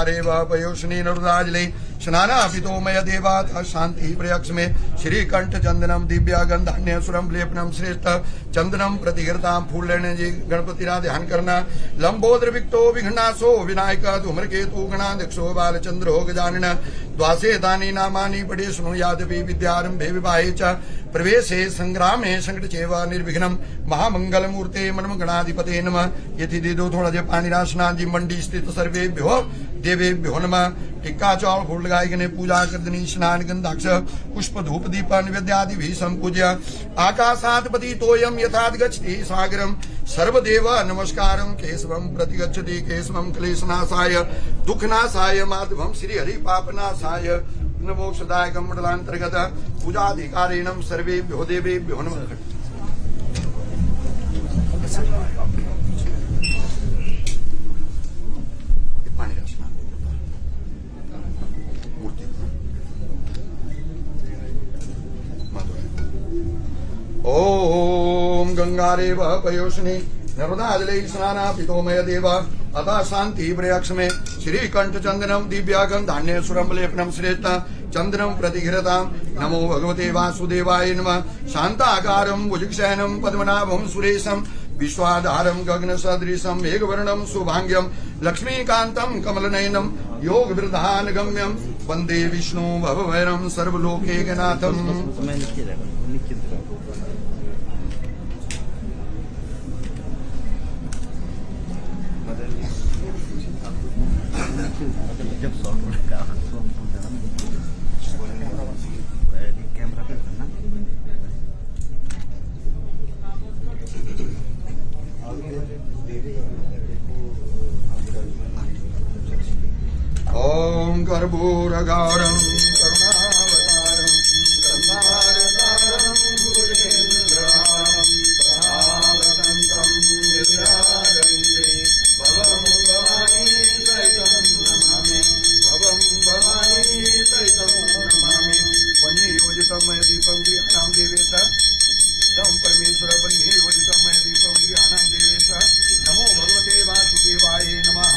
गंगारेव पयोषिणी नरुदाजले स्नानापितो मय देवात् शांति प्रयक्ष में श्रीकंठ चंदनम दिव्या गंधान्य सुरम लेपनम श्रेष्ठ चंदनम प्रतिहृताम फूल लेने जी गणपति रा ध्यान करना लंबोदर विक्तो विघ्नासो विनायक धूम्रकेतु गणाध्यक्षो बालचंद्रो गजानन द्वासे दानी नामानि पढ़े सुनो यादवी विद्यारंभे विवाहे च प्रवेशे संग्रामे संकट चेव निर्विघ्नम महामंगल मूर्ते मनम गणाधिपते नमः। यथि दे दो थोड़ा जे पानी रासना जी मंडी स्थित सर्वेभ्यो देवेभ्यो नमः। टिक्का चावल फूल लगाई गने पूजा करदनी स्नान गंधाक्ष पुष्प धूप दीप निवेद्यादि भी संपूज्य आकाशात् पतितोयम यथाद् गच्छति सागरम सर्वदेव नमस्कारम केशवम प्रतिगच्छति केशवम क्लेशनाशाय दुःखनाशाय माधवम श्री हरि पापनाशाय मोक्षदायकम मंडलांतर्गत पूजाधिकारिणम सर्वेभ्यो देवेभ्यो नमः। ओम गंगारेव पयोषिणी नर्मदाजले स्नानापितो मय देव अतः शांति प्रयक्ष में श्रीकंठ चंदनम दिव्या गंधान्य सुरम लेपनम श्रेष्ठ चंदनम प्रतिघृताम नमो भगवते वासुदेवाय नमः। शांताकारं भुजगशयनं पद्मनाभं सुरेशं विश्वाधारं गगन सदृशं मेघवर्णं शुभांग्यं लक्ष्मीकान्तं कमलनयनं योग वृद्धान गम्यं वंदे विष्णु भवभयं सर्वलोकैकनाथम्। जब शॉर्ट का कैमरा पे करना ओम कर्पूरगारं करुणावतारं संसारसारं भुजगेन्द्रहारं प्रभावतन्त्रं विद्याधरन्ते भवं भवानी सहितं नमामि भवं भवानी सहितं नमामि। वन्ये योजितं मय दीपं गृहाणां देवेश तं परमेश्वर वन्ये योजितं मय दीपं गृहाणां देवेश नमो भगवते वासुदेवाय नमः।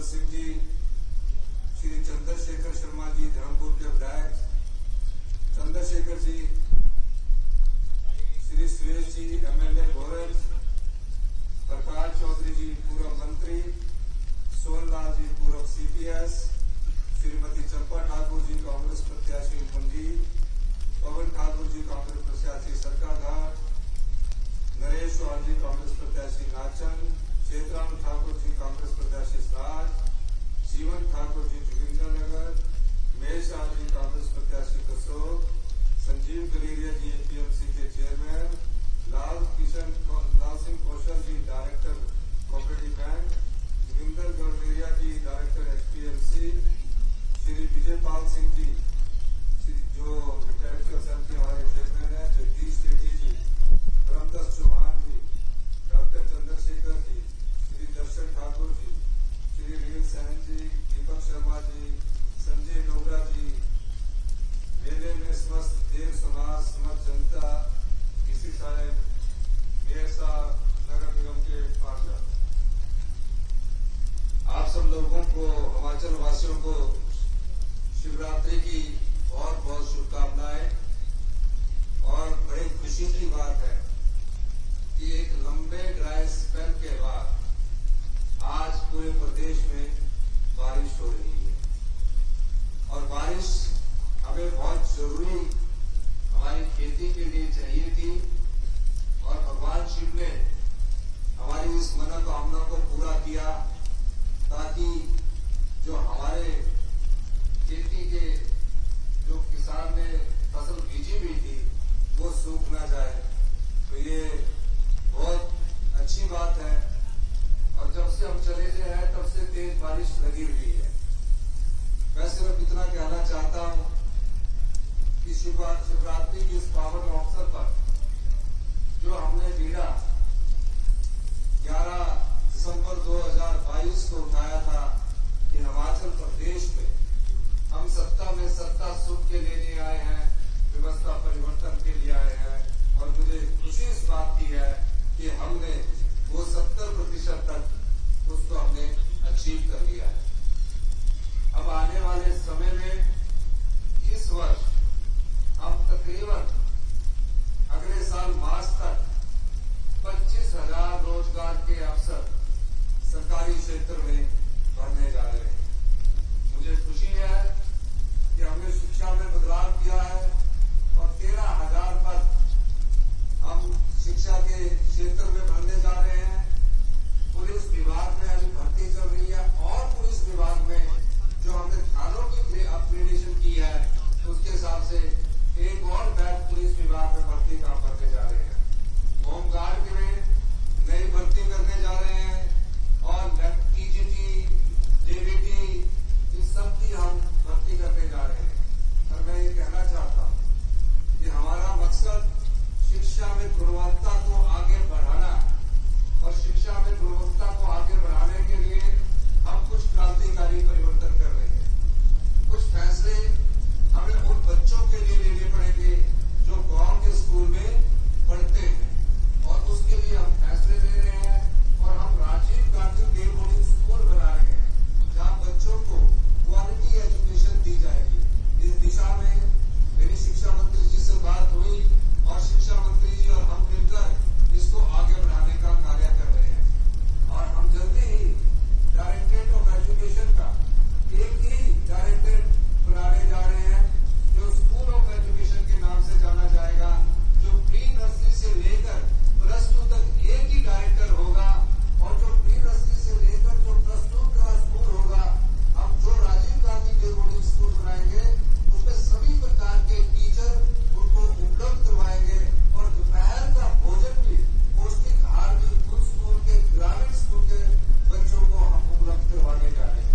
रामेश्वर सिंह जी, श्री चंद्रशेखर शर्मा जी धर्मपुर के विधायक, चंद्रशेखर जी, श्री सुरेश जी एमएलए भोरज, प्रकाश चौधरी जी पूर्व मंत्री, सोनलाल जी पूर्व सीपीएस, श्रीमती चंपा ठाकुर जी कांग्रेस प्रत्याशी मंडी, पवन ठाकुर जी कांग्रेस प्रत्याशी सरकाघाट, नरेश चौहान जी कांग्रेस प्रत्याशी नाचन, चेतराम ठाकुर जी कांग्रेस प्रत्याशी सराज, जीवन ठाकुर जी जोगिंद्रनगर, महेश शाह जी कांग्रेस प्रत्याशी कसोग, संजीव गलेरिया जी एपीएमसी के chairman, Lal Singh Kaushal ji director cooperative bank, Joginder Galeria ji director HPMC, Shri Vijaypal Singh ji जो डायरेक्टर सेल के हमारे चेयरमैन है, जगदीश रेड्डी जी, रामदास चौहान जी, डॉक्टर चंद्रशेखर जी, श्री दर्शन ठाकुर जी, श्री रील सैन जी, दीपक शर्मा जी, संजय डोगरा जी, मेले में समस्त देव समाज समस्त जनता, किसी साहब, मेयर साहब, नगर निगम के पार्षद, आप सब लोगों को, हिमाचल वासियों को शिवरात्रि की बहुत बहुत शुभकामनाएं। और बड़ी खुशी की बात है कि एक लंबे ड्राई स्पेल के बाद आज पूरे प्रदेश में बारिश हो रही है और बारिश हमें बहुत जरूरी हमारी खेती के लिए चाहिए थी और भगवान शिव ने हमारी इस मनोकामना को पूरा किया ताकि जो हमारे खेती के जो किसान ने फसल बीजी हुई थी वो सूख ना जाए। तो ये बहुत अच्छी बात है और जब से हम चले से हैं तब से तेज बारिश लगी हुई है। मैं सिर्फ इतना कहना चाहता हूं कि शिवरात्रि के इस पावन अवसर पर जो हमने बीड़ा 11 दिसंबर 2022 को उठाया था कि हिमाचल प्रदेश में हम सत्ता में सत्ता सुख के लिए आए हैं, व्यवस्था परिवर्तन के लिए आए हैं और मुझे खुशी इस बात की है कि हमने वो 70% तक उसको हमने अचीव कर लिया है। अब आने वाले समय में इस वर्ष हम तकरीबन अगले साल मार्च तक 25,000 रोजगार के अवसर सरकारी क्षेत्र में भरने जा रहे हैं। मुझे खुशी है कि हमने शिक्षा में बदलाव किया है और 13,000 पद हम शिक्षा के क्षेत्र में भरने जा रहे हैं। पुलिस विभाग में अभी भर्ती चल रही है और पुलिस विभाग में जो हमने थानों की अपग्रेडेशन की है उसके हिसाब से एक और बैच पुलिस विभाग में भर्ती का भरने जा रहे हैं। होमगार्ड में नई भर्ती करने जा रहे हैं और टीजीटी, जेबीटी इन सब की हम भर्ती करने जा रहे हैं। और मैं ये कहना चाहता हूं कि हमारा मकसद शिक्षा में गुणवत्ता को आगे बढ़ाना और शिक्षा में गुणवत्ता को आगे बढ़ाने के लिए हम कुछ क्रांतिकारी परिवर्तन कर रहे हैं। कुछ फैसले हमें उन बच्चों के लिए लेने पड़ेंगे जो गांव के स्कूल में पढ़ते हैं और उसके लिए हम फैसले ले रहे हैं और हम राजीव गांधी देव बोर्डिंग स्कूल बना रहे हैं जहां बच्चों को क्वालिटी एजुकेशन दी जाएगी। इस दिशा में मेरी शिक्षा मंत्री जी से बात हुई और शिक्षा मंत्री जी और हम मिलकर इसको आगे बढ़ाने का कार्य कर रहे हैं और हम जल्दी ही डायरेक्टरेट ऑफ एजुकेशन का एक ही डायरेक्टरेट बनाने जा रहे हैं जो स्कूल ऑफ एजुकेशन के नाम से जाना जाएगा, जो प्री नर्सरी से लेकर +2 तक एक ही डायरेक्टर होगा और जो प्री नर्सरी से लेकर जो +2 का स्कूल होगा, हम जो राजीव गांधी के बोर्डिंग स्कूल बनाएंगे उसमें सभी प्रकार के टीचर उनको उपलब्ध करवाएंगे और दोपहर का भोजन भी, पौष्टिक आहार भी उन स्कूल के ग्रामीण स्कूल के बच्चों को हम उपलब्ध करवाने जा रहे हैं।